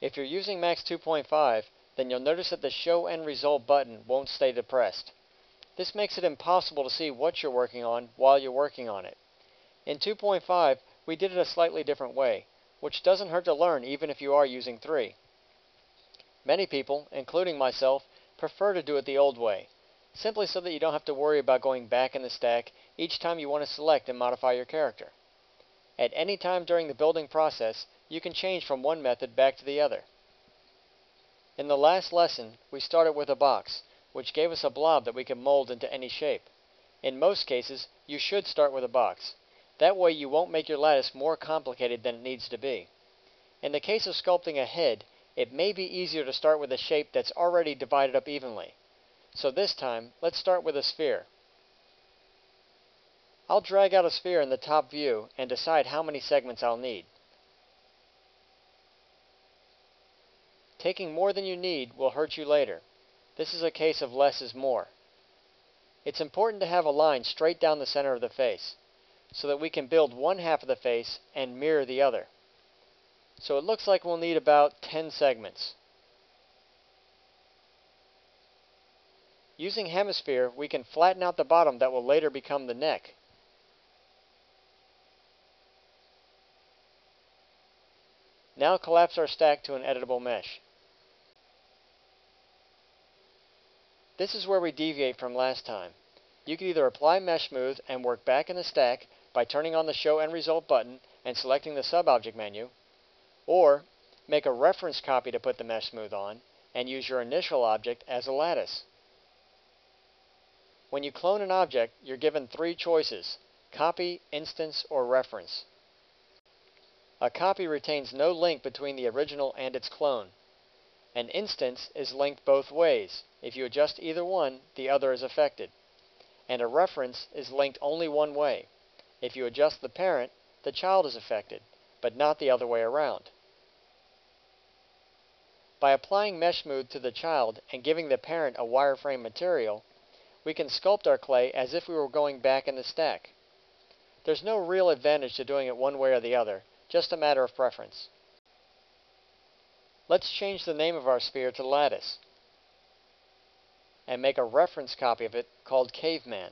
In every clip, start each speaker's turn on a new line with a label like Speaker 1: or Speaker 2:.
Speaker 1: If you're using Max 2.5, then you'll notice that the Show End Result button won't stay depressed. This makes it impossible to see what you're working on while you're working on it. In 2.5, we did it a slightly different way, which doesn't hurt to learn even if you are using 3. Many people, including myself, prefer to do it the old way, simply so that you don't have to worry about going back in the stack each time you want to select and modify your character. At any time during the building process, you can change from one method back to the other. In the last lesson, we started with a box, which gave us a blob that we could mold into any shape. In most cases, you should start with a box. That way you won't make your lattice more complicated than it needs to be. In the case of sculpting a head, it may be easier to start with a shape that's already divided up evenly. So this time, let's start with a sphere. I'll drag out a sphere in the top view and decide how many segments I'll need. Taking more than you need will hurt you later. This is a case of less is more. It's important to have a line straight down the center of the face, so that we can build one half of the face and mirror the other. So it looks like we'll need about 10 segments. Using hemisphere, we can flatten out the bottom that will later become the neck. Now collapse our stack to an editable mesh. This is where we deviate from last time. You can either apply Mesh Smooth and work back in the stack by turning on the Show End Result button and selecting the Subobject menu, or make a reference copy to put the Mesh Smooth on and use your initial object as a lattice. When you clone an object, you're given 3 choices: copy, instance, or reference. A copy retains no link between the original and its clone. An instance is linked both ways. If you adjust either one, the other is affected. And a reference is linked only one way. If you adjust the parent, the child is affected, but not the other way around. By applying Mesh Smooth to the child and giving the parent a wireframe material, we can sculpt our clay as if we were going back in the stack. There's no real advantage to doing it one way or the other, just a matter of preference. Let's change the name of our sphere to Lattice and make a reference copy of it called Caveman.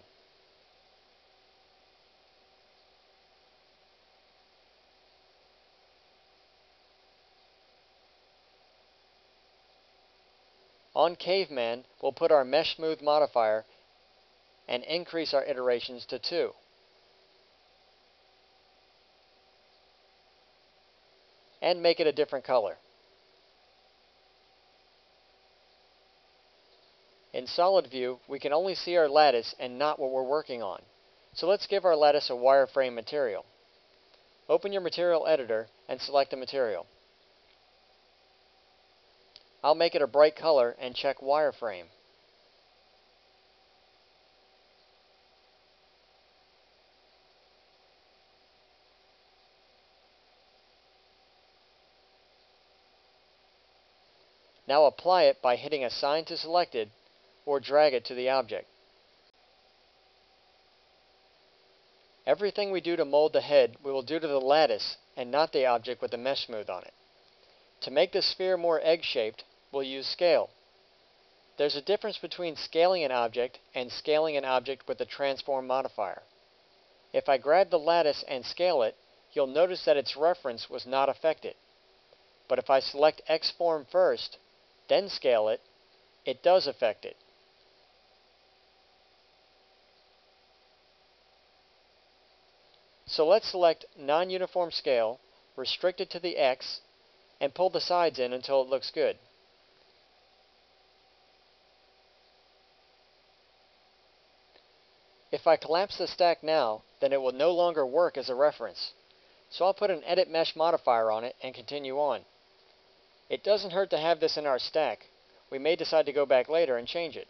Speaker 1: On Caveman, we'll put our Mesh Smooth modifier and increase our iterations to 2. And make it a different color. In Solid View, we can only see our lattice and not what we're working on. So let's give our lattice a wireframe material. Open your material editor and select a material. I'll make it a bright color and check wireframe. Now apply it by hitting Assign to Selected or drag it to the object. Everything we do to mold the head we will do to the lattice and not the object with the Mesh Smooth on it. To make the sphere more egg-shaped, we'll use Scale. There's a difference between scaling an object and scaling an object with the Transform modifier. If I grab the lattice and scale it, you'll notice that its reference was not affected. But if I select X-Form first, then scale it, it does affect it. So let's select Non-Uniform Scale, restrict it to the X, and pull the sides in until it looks good. If I collapse the stack now, then it will no longer work as a reference. So I'll put an Edit Mesh modifier on it and continue on. It doesn't hurt to have this in our stack. We may decide to go back later and change it.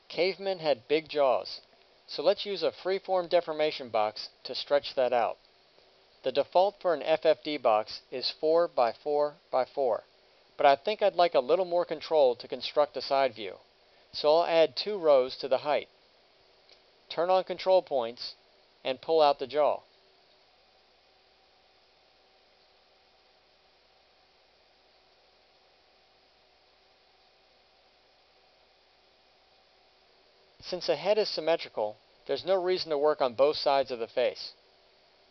Speaker 1: Caveman had big jaws, so let's use a freeform deformation box to stretch that out. The default for an FFD box is 4 by 4 by 4, but I think I'd like a little more control to construct a side view, so I'll add 2 rows to the height. Turn on control points and pull out the jaw. . Since the head is symmetrical, there's no reason to work on both sides of the face.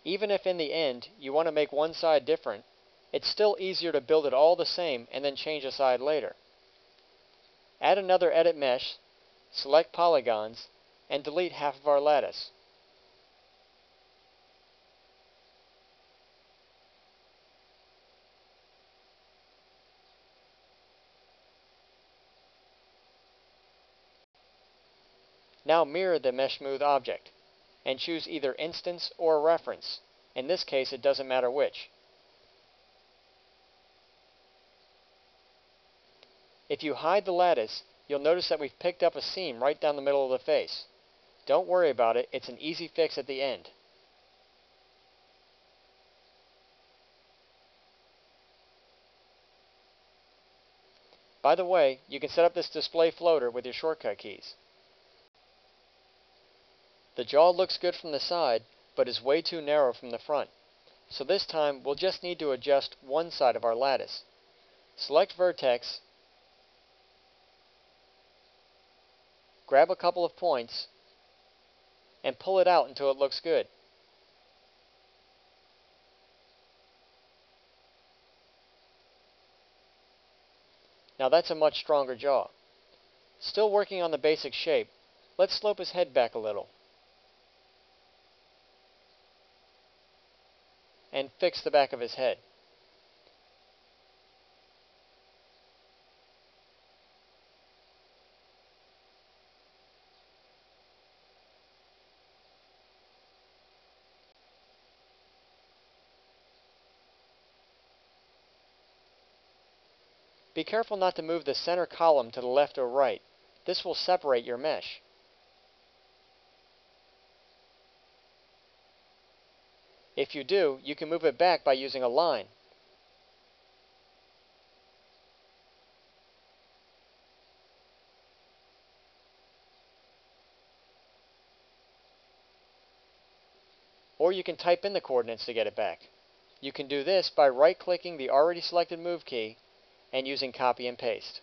Speaker 1: Even if in the end you want to make one side different, it's still easier to build it all the same and then change a side later. Add another edit mesh, select polygons, and delete half of our lattice. Now mirror the mesh smooth object, and choose either instance or reference. In this case, it doesn't matter which. If you hide the lattice, you'll notice that we've picked up a seam right down the middle of the face. Don't worry about it, it's an easy fix at the end. By the way, you can set up this display floater with your shortcut keys. The jaw looks good from the side, but is way too narrow from the front. So this time, we'll just need to adjust one side of our lattice. Select Vertex, grab a couple of points, and pull it out until it looks good. Now that's a much stronger jaw. Still working on the basic shape, let's slope his head back a little. And fix the back of his head. Be careful not to move the center column to the left or right. This will separate your mesh. If you do, you can move it back by using a line. Or you can type in the coordinates to get it back. You can do this by right-clicking the already selected move key and using copy and paste.